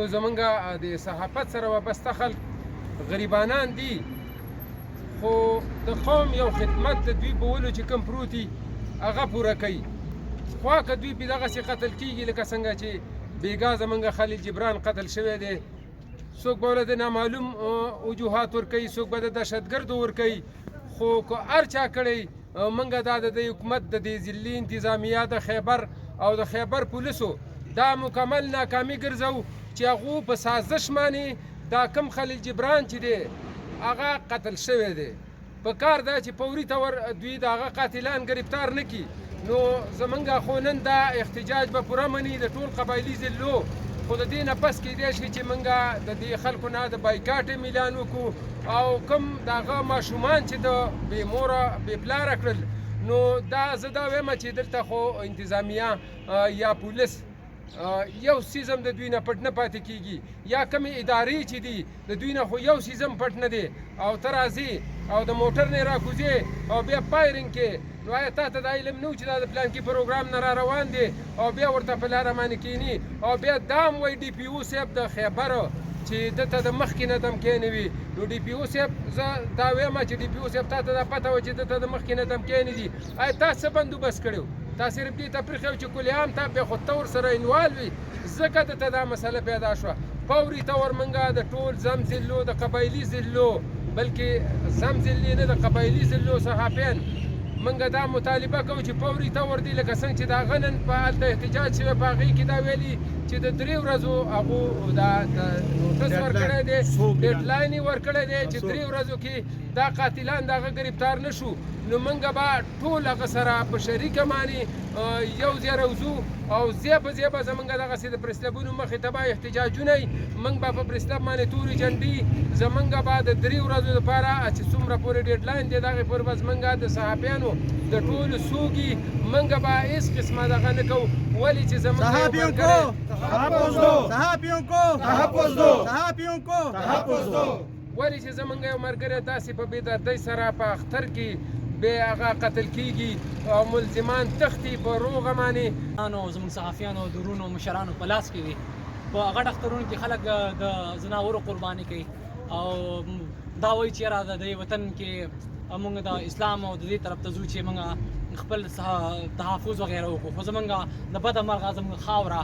زمونږ د صحافت سره وابسته خلک غریبانان دي، خو د قوم یو خدمت د دوی په ولو چې کوم پروت وي هغه پوره کوي. خوا که دوی پې دغسې قتل کېږي لکه څنګه چې بېګا زمونږ خلیل جبران قتل شوی دی، څوک به ورته نامعلوم وجوهات ورکوي، څوک به د دهشتګردو ورکوي. خو که هر چا کړی موږ دا د حکومت د دې ضلعي انتظامیه د خیبر او د خیبر پولیسو دا مکمل ناکامي ګرځو چې هغو په سازش باندې دا کم خلیل جبران چې دی هغه قتل شوی دی. په کار دا چې فوري طور دوی د هغه قاتلان گرفتار نه کړي. نو زمونږ خو نن دا احتجاج به پوره مني د ټول قبایلي ضلعو، خو د دې نه پس کیدای شي چې موږ د دې خلکو نه د بایکاټ اعلان وکړو او کوم د هغه ماشومان چې د بې موره بې پلاره کړل، نو دا زه دا وایم چې دلته خو انتظامیه یا پولیس یو څیز هم د دوی نه پټ نه پاتې کېږي، یا کمې ادارې چې دي د دوی نه خو یو څیز هم پټ نه دی. او ته راځې او د موټر نه راکوزې او بیا پایرنګ کې، نو آیا تا ته دا علم نه و چې دا د پلانکي پروګرام نه را روان دی او بیا ورته په لاره باندې کښېني او بیا دا هم وایي ډي پي او صاحب د خیبر چې دته د مخکې نه دمکۍ نه وي. نو ډي پي او صاحب زه دا وایم چې ډي پي او صاحب تا ته دا پته وه چې دته د مخکې نه دمکۍ نه دي، آیا تا څه بندوبست کړی و؟ تا صرف دې ته پرېښی و چې کل عام تا بیا خو ته ورسره انوالو وي، ځکه دته دا مسله پیدا شوه. فوري طور موږ د ټول زم ضلعو د قبایلي ضلعو، بلکې زم ضلعې نه د قبایلي ضلعو صحافیان موږ دا مطالبه کوو چې فوري طور دی لکه څنګه چې د هغه نن په هلته احتجاج شوی په هغې کې دا ویلي چې د 3 ورځو هغو دا نوټس ورکړی دی، ډیډلاین یې ورکړی دی چې 3 ورځو کې دا قاتلان د هغه ګرفتار نه شو. نو موږ به ټول هغه سره په شریکه باندې یو ځای راوځو او ځای په ځای به زموږ دغسې د پرسلبونو مخې ته به احتجاجونه وي. موږ به په پرسلب باندې تورې جنډې زموږ به د 3 ورځو دپاره چې څومره پورې ډیډلاین دی د هغې پورې به زموږ د صحافیانو د ټولو سوګي موږ به هېڅ قسمه دغه نه کوو. ولې چې زموږ ولې چې زموږ یو ملګری داسې په بې دردۍ سره په اختر کې بیا هغه قتل کېږي او ملزمان تښتي په روغه باندې. زموږ صحافیانو د ورونو مشرانو په لاس کې دي، په غټ اخترونو کې خلک د ځناورو قرباني کوي او دا وایي چې یاره د دې وطن کې موږ د اسلام او د دې طرف ته ځو چې موږ خپل تحفظ وغیره وکړو. خو زموږ د بده مرغه زموږ خاوره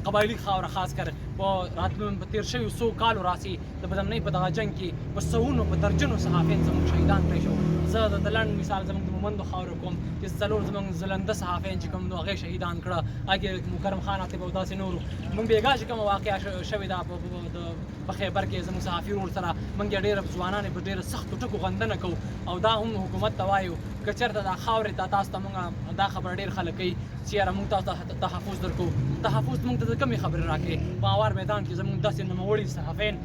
قبایلي خاوره خاص کر په راتلونکو په تېر شویو 100 کالو راسي د بدامنۍ په دغه جنګ کې په سوونو په درجنو صحافیان زموږ شهیدان کړی شو. زه د لنډ مثال زموږ د مومندو خاورې کوم چې 4 زموږ زلنده صحافیان چې کوم نو هغې شهیدان کړه، هغې مکرم خان عاطف او داسې نورو. موږ بېګا چې کومه واقعه شوې ده په خیبر کې زموږ صحافي ورور سره موږ یې ډېره ځوانان په ډېره سختو ټکو غندنه کوو او دا هم حکومت ته وایو که چېرته دا خاورې ته تاسو ته موږ دا خبره ډېر خلک کوي چې یاره موږ تاسو ته تحفظ درکوو. تحفظ موږ ته د کمې خبرې راکړې. په هوار میدان کې زموږ داسې نوموړي صحافیان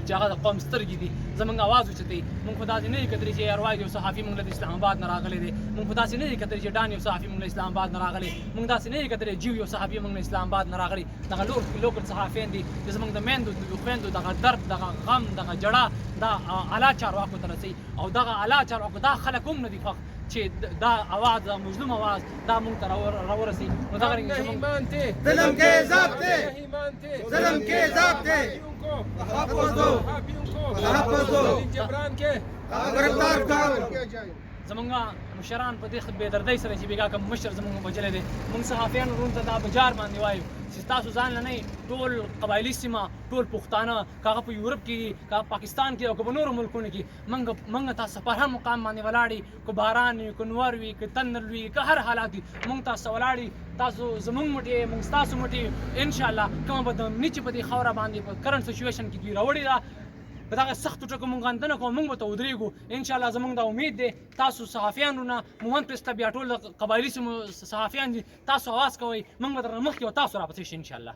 چې هغه د قوم سترګې دي زموږ اواز اوچتوي. موږ خو داسې نه یو کتلي چې یار وایي یو صحافي موږ له اسلام آباد نه راغلی دی، موږ خو داسې نه یو کتلي چې ډان یو صحافي موږ له اسلام آباد نه راغلی، موږ داسې نه یو کتلي جیو یو صحافي موږ له اسلام آباد نه راغلی. دغه لوکل صحافیان دي چې زموږ د میندو د خویندو دغه درد دغه غم دغه جړه دا اعلی چارواکو ته رسوي او دغه اعلی چارواکو دا خلک هم نه دي خوښ چې دا اواز د مظلوم اواز دا موږ ته راورسي. نو دغه رنګ ظلم کے ضابط ظلم کے ضابط جبران کې گرفتار کړو. زمونږ مشران په دې بې دردۍ سره چې بېګا کوم مشر زمونږ وژلی دی، موږ صحافیان ورونو ته دا بجار باندې وایو چې تاسو ځان نه نه ټول قبایلي سیمه ټول پښتانه که هغه په یورپ کې که پاکستان کې او که په نورو ملکونو کې موږ تاسو په هر مقام باندې ولاړ یو، که باران وي که نور وي که تندر وي که هر حالات وي موږ تاسو ولاړ یو. تاسو زموږ مټې موږ ستاسو مټې انشاءالله کومه بدامني چې په دې خاوره باندې په کرنټ سچویشن کې دوی راوړې ده په دغه سختو ټکو موږ غندنه کوو، موږ به ته ودرېږو انشاءالله. زموږ دا امید دی تاسو صحافیانو نه مومند پرس ته بیا ټول قبایلي صحافیان دي تاسو اواز کوئ، موږ به درنه مخکې او تاسو راپسې شئ انشاءالله.